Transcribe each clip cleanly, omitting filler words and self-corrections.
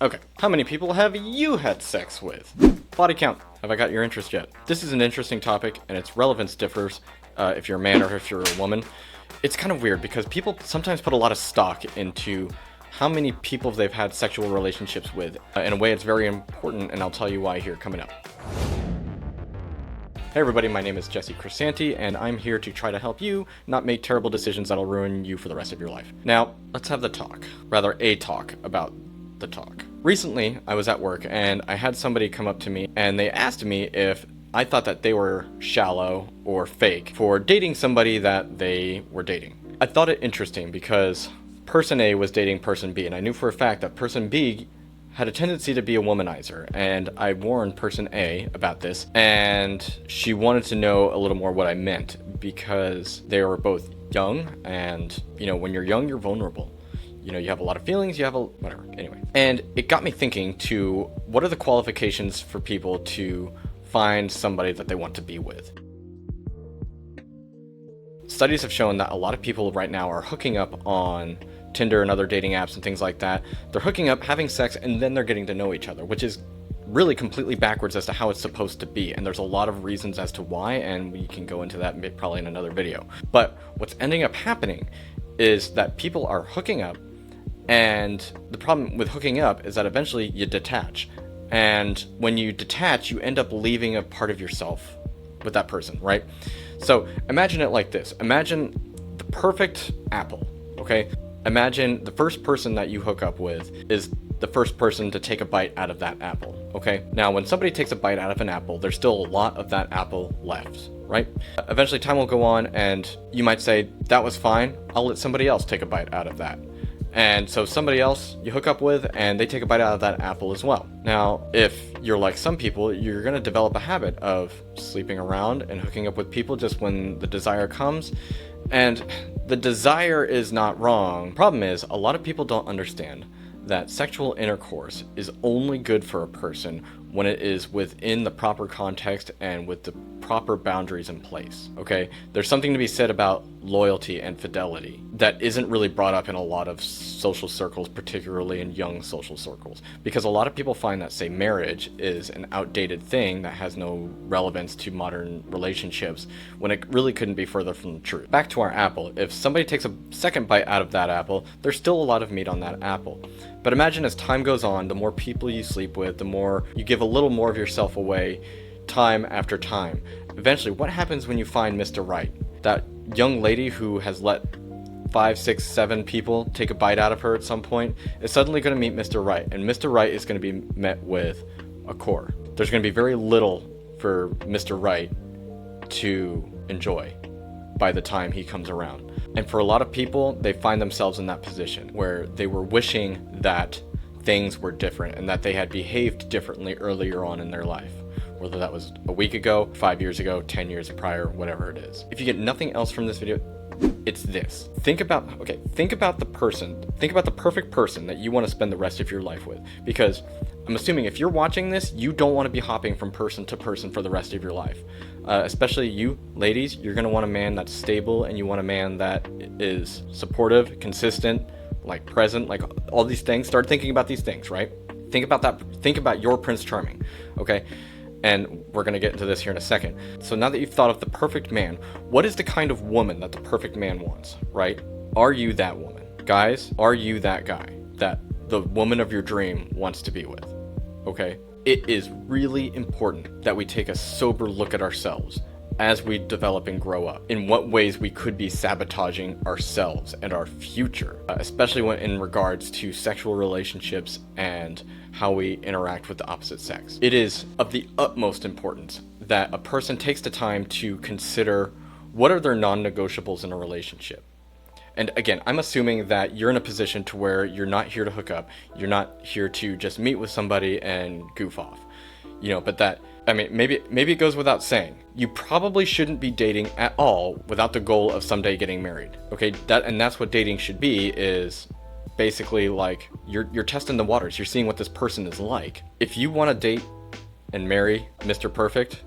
Okay, how many people have you had sex with? Body count. Have I got your interest yet? This is an interesting topic, and its relevance differs if you're a man or if you're a woman. It's kind of weird because people sometimes put a lot of stock into how many people they've had sexual relationships with. In a way, it's very important, and I'll tell you why here coming up. Hey everybody, my name is Jesse Crisanti, and I'm here to try to help you not make terrible decisions that'll ruin you for the rest of your life. Now, let's have the talk. Rather, a talk about the talk. Recently, I was at work, and I had somebody come up to me, and they asked me if I thought that they were shallow or fake for dating somebody that they were dating. I thought it interesting because person A was dating person B, and I knew for a fact that person B had a tendency to be a womanizer, and I warned person A about this, and she wanted to know a little more what I meant because they were both young, and when you're young, you're vulnerable. You have a lot of feelings, you have whatever, anyway. And it got me thinking to what are the qualifications for people to find somebody that they want to be with. Studies have shown that a lot of people right now are hooking up on Tinder and other dating apps and things like that. They're hooking up, having sex, and then they're getting to know each other, which is really completely backwards as to how it's supposed to be. And there's a lot of reasons as to why, and we can go into that probably in another video. But what's ending up happening is that people are hooking up, and the problem with hooking up is that eventually you detach. And when you detach, you end up leaving a part of yourself with that person, right? So imagine it like this. Imagine the perfect apple, okay? Imagine the first person that you hook up with is the first person to take a bite out of that apple, okay? Now, when somebody takes a bite out of an apple, there's still a lot of that apple left, right? Eventually, time will go on, and you might say, that was fine. I'll let somebody else take a bite out of that. And so somebody else you hook up with, and they take a bite out of that apple as well. Now, if you're like some people, you're going to develop a habit of sleeping around and hooking up with people just when the desire comes. And the desire is not wrong. Problem is, a lot of people don't understand that sexual intercourse is only good for a person when it is within the proper context and with the proper boundaries in place, okay? There's something to be said about loyalty and fidelity that isn't really brought up in a lot of social circles, particularly in young social circles, because a lot of people find that, say, marriage is an outdated thing that has no relevance to modern relationships when it really couldn't be further from the truth. Back to our apple. If somebody takes a second bite out of that apple, there's still a lot of meat on that apple. But imagine as time goes on, the more people you sleep with, the more you give a little more of yourself away time after time. Eventually, what happens when you find Mr. Right? That young lady who has let 5, 6, 7 people take a bite out of her at some point is suddenly going to meet Mr. Right, and Mr. Right is going to be met with a core. There's going to be very little for Mr. Right to enjoy by the time he comes around. And for a lot of people, they find themselves in that position where they were wishing that things were different and that they had behaved differently earlier on in their life. Whether that was a week ago, 5 years ago, 10 years prior, whatever it is. If you get nothing else from this video, it's this. Think about the person, think about the perfect person that you want to spend the rest of your life with. Because I'm assuming if you're watching this, you don't want to be hopping from person to person for the rest of your life. Especially you, ladies, you're going to want a man that's stable, and you want a man that is supportive, consistent, like present, like all these things. Start thinking about these things, right? Think about that. Think about your Prince Charming, okay? And we're going to get into this here in a second. So now that you've thought of the perfect man, what is the kind of woman that the perfect man wants, right? Are you that woman? Guys, are you that guy that the woman of your dream wants to be with? Okay? It is really important that we take a sober look at ourselves as we develop and grow up, in what ways we could be sabotaging ourselves and our future, especially when in regards to sexual relationships and how we interact with the opposite sex. It is of the utmost importance that a person takes the time to consider what are their non-negotiables in a relationship. And again, I'm assuming that you're in a position to where you're not here to hook up, you're not here to just meet with somebody and goof off. But that, maybe it goes without saying, you probably shouldn't be dating at all without the goal of someday getting married. Okay, that's what dating should be, is basically like you're testing the waters, you're seeing what this person is like. If you want to date and marry Mr. Perfect,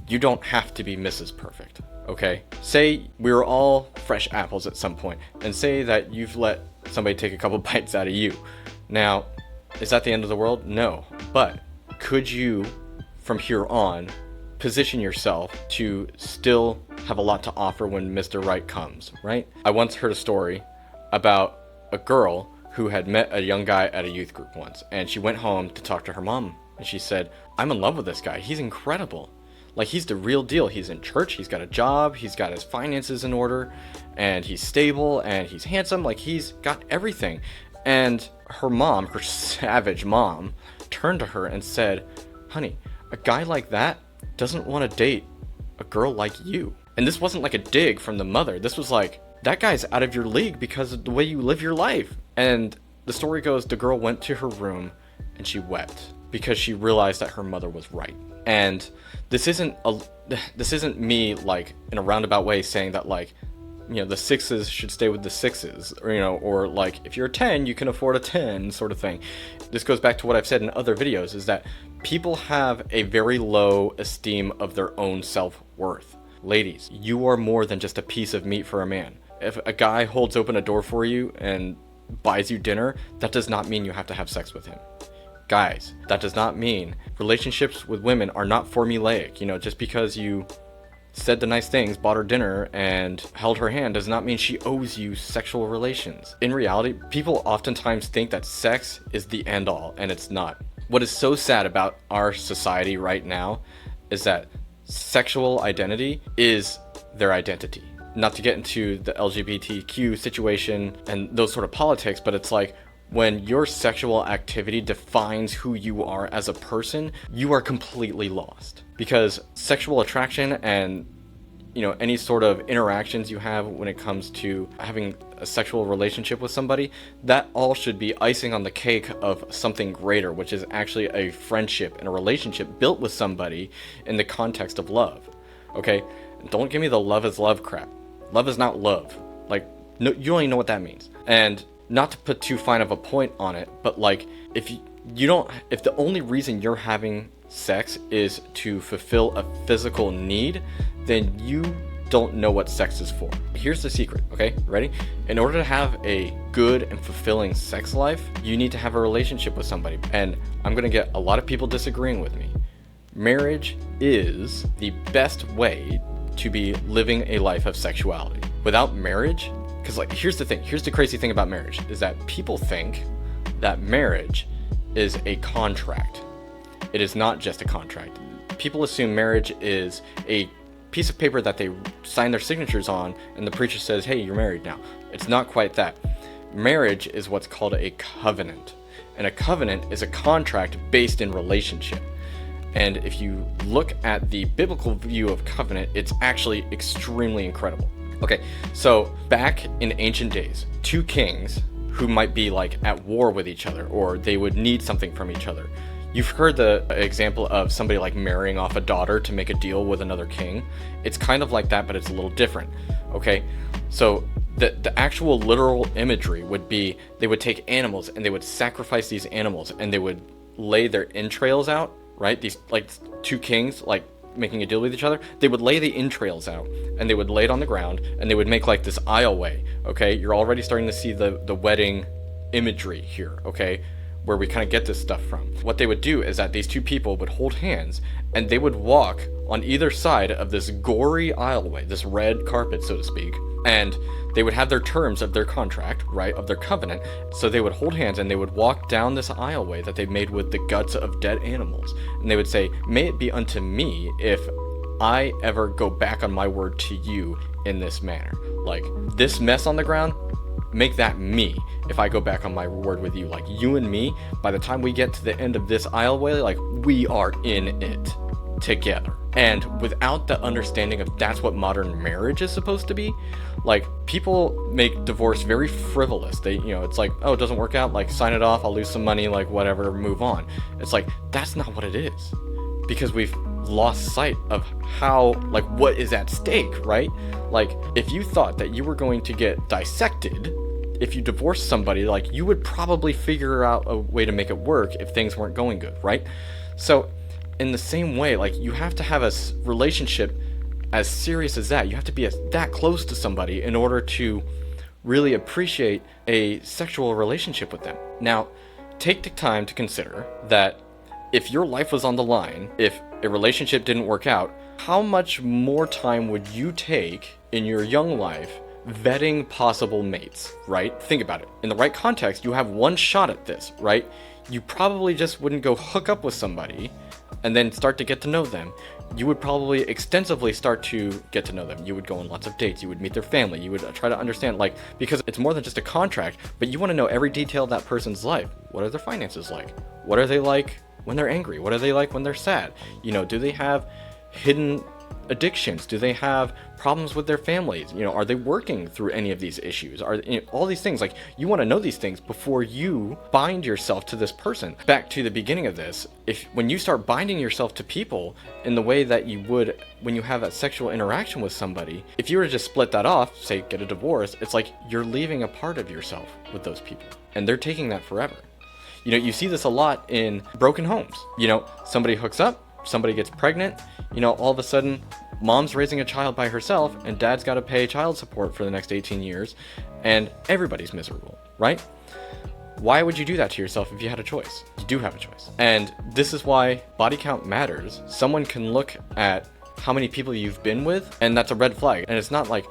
you don't have to be Mrs. Perfect. Okay, say we were all fresh apples at some point, and say that you've let somebody take a couple bites out of you. Now, Is that the end of the world? No. But could you, from here on, position yourself to still have a lot to offer when Mr. Right comes, right? I once heard a story about a girl who had met a young guy at a youth group once, and she went home to talk to her mom, and she said, I'm in love with this guy. He's incredible. Like, he's the real deal. He's in church, he's got a job, he's got his finances in order, and he's stable, and he's handsome. Like, he's got everything. And her mom, her savage mom, turned to her and said, honey, a guy like that doesn't want to date a girl like you. And this wasn't like a dig from the mother. This was like, that guy's out of your league because of the way you live your life. And the story goes, the girl went to her room and she wept because she realized that her mother was right. And this isn't me, like, in a roundabout way saying that, like, you know, the sixes should stay with the sixes, or, you know, or like, if you're a 10, you can afford a 10 sort of thing. This goes back to what I've said in other videos, is that people have a very low esteem of their own self-worth. Ladies, you are more than just a piece of meat for a man. If a guy holds open a door for you and buys you dinner, that does not mean you have to have sex with him. Guys, that does not mean relationships with women are not formulaic. You know, just because you said the nice things, bought her dinner, and held her hand does not mean she owes you sexual relations. In reality, people oftentimes think that sex is the end all, and it's not. What is so sad about our society right now is that sexual identity is their identity. Not to get into the LGBTQ situation and those sort of politics, but it's like, when your sexual activity defines who you are as a person, you are completely lost. Because sexual attraction and, you know, any sort of interactions you have when it comes to having a sexual relationship with somebody, that all should be icing on the cake of something greater, which is actually a friendship and a relationship built with somebody in the context of love. Okay? Don't give me the love is love crap. Love is not love. Like, no, you don't even know what that means. And not to put too fine of a point on it, but like, if the only reason you're having sex is to fulfill a physical need, then you don't know what sex is for. Here's the secret, okay? Ready? In order to have a good and fulfilling sex life, you need to have a relationship with somebody. And I'm gonna get a lot of people disagreeing with me. Marriage is the best way to be living a life of sexuality. Without marriage, because, like, here's the thing, here's the crazy thing about marriage, is that people think that marriage is a contract. It is not just a contract. People assume marriage is a piece of paper that they sign their signatures on and the preacher says, hey, you're married now. It's not quite that. Marriage is what's called a covenant. And a covenant is a contract based in relationship. And if you look at the biblical view of covenant, it's actually extremely incredible. Okay, so back in ancient days, two kings who might be like at war with each other, or they would need something from each other. You've heard the example of somebody like marrying off a daughter to make a deal with another king. It's kind of like that, but it's a little different. Okay, so the actual literal imagery would be, they would take animals and they would sacrifice these animals and they would lay their entrails out, right? These, like, two kings, like, making a deal with each other, they would lay the entrails out and they would lay it on the ground and they would make like this aisleway. Okay, you're already starting to see the wedding imagery here, okay, where we kind of get this stuff from. What they would do is that these two people would hold hands and they would walk on either side of this gory aisleway, this red carpet, so to speak, and they would have their terms of their contract, right, of their covenant. So they would hold hands and they would walk down this aisleway that they made with the guts of dead animals, and they would say, may it be unto me if I ever go back on my word to you in this manner. Like, this mess on the ground, make that me if I go back on my word with you. Like, you and me, by the time we get to the end of this aisleway, like, we are in it together. And without the understanding of that's what modern marriage is supposed to be, like, people make divorce very frivolous. They, you know, it's like, oh, it doesn't work out, like, sign it off, I'll lose some money, like, whatever, move on. It's like, that's not what it is, because we've lost sight of how, like, what is at stake, right? Like, if you thought that you were going to get dissected if you divorced somebody, like, you would probably figure out a way to make it work if things weren't going good, right? So in the same way, like, you have to have a relationship as serious as that. You have to be that close to somebody in order to really appreciate a sexual relationship with them. Now, take the time to consider that if your life was on the line, if a relationship didn't work out, how much more time would you take in your young life vetting possible mates, right? Think about it. In the right context, you have one shot at this, right? You probably just wouldn't go hook up with somebody and then start to get to know them. You would probably extensively start to get to know them. You would go on lots of dates. You would meet their family. You would try to understand, like, because it's more than just a contract, but you want to know every detail of that person's life. What are their finances like? What are they like when they're angry? What are they like when they're sad? You know, do they have hidden addictions? Do they have problems with their families? You know, are they working through any of these issues? Are, you know, all these things, like, you want to know these things before you bind yourself to this person. Back to the beginning of this, when you start binding yourself to people in the way that you would when you have a sexual interaction with somebody, if you were to just split that off, say get a divorce, it's like you're leaving a part of yourself with those people, and they're taking that forever. You know, you see this a lot in broken homes. You know, somebody hooks up, somebody gets pregnant, you know, all of a sudden mom's raising a child by herself and dad's got to pay child support for the next 18 years and everybody's miserable, right? Why would you do that to yourself if you had a choice? You do have a choice. And this is why body count matters. Someone can look at how many people you've been with and that's a red flag. And it's not like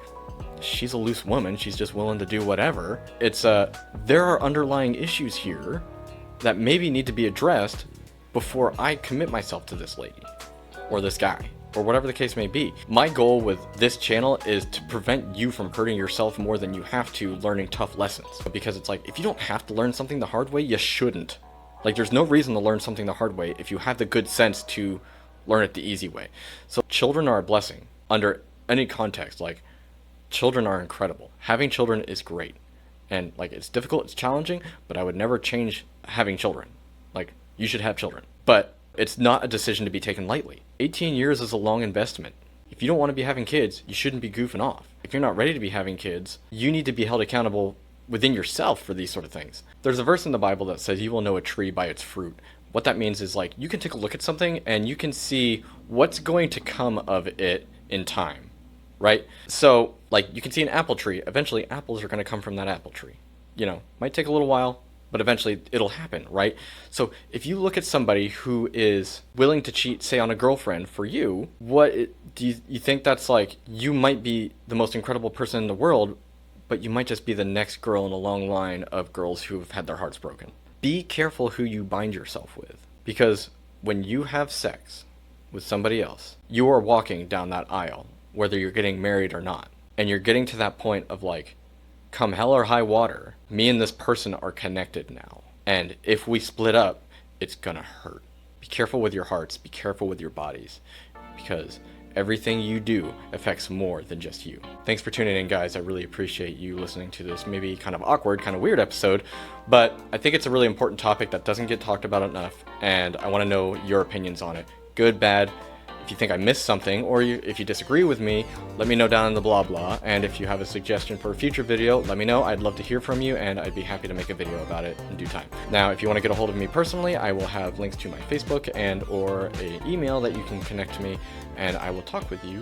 she's a loose woman, she's just willing to do whatever. It's there are underlying issues here that maybe need to be addressed before I commit myself to this lady or this guy or whatever the case may be. My goal with this channel is to prevent you from hurting yourself more than you have to learning tough lessons. Because it's like, if you don't have to learn something the hard way, you shouldn't. Like, there's no reason to learn something the hard way if you have the good sense to learn it the easy way. So children are a blessing under any context. Like, children are incredible. Having children is great. And like, it's difficult, it's challenging, but I would never change having children. Like, you should have children, but it's not a decision to be taken lightly. 18 years is a long investment. If you don't want to be having kids, you shouldn't be goofing off. If you're not ready to be having kids, you need to be held accountable within yourself for these sort of things. There's a verse in the Bible that says you will know a tree by its fruit. What that means is, like, you can take a look at something and you can see what's going to come of it in time, right? So, like, you can see an apple tree. Eventually, apples are going to come from that apple tree. You know, might take a little while, but eventually it'll happen, right? So if you look at somebody who is willing to cheat, say, on a girlfriend for you, do you think that's like, you might be the most incredible person in the world, but you might just be the next girl in a long line of girls who have had their hearts broken. Be careful who you bind yourself with, because when you have sex with somebody else, you are walking down that aisle, whether you're getting married or not. And you're getting to that point of like, come hell or high water, me and this person are connected now. And if we split up, it's gonna hurt. Be careful with your hearts, be careful with your bodies, because everything you do affects more than just you. Thanks for tuning in, guys. I really appreciate you listening to this maybe kind of awkward, kind of weird episode, but I think it's a really important topic that doesn't get talked about enough, and I wanna know your opinions on it. Good, bad. If you think I missed something, or if you disagree with me, let me know down in the blah blah. And if you have a suggestion for a future video, let me know. I'd love to hear from you, and I'd be happy to make a video about it in due time. Now, if you want to get a hold of me personally, I will have links to my Facebook and or an email that you can connect to me, and I will talk with you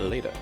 later.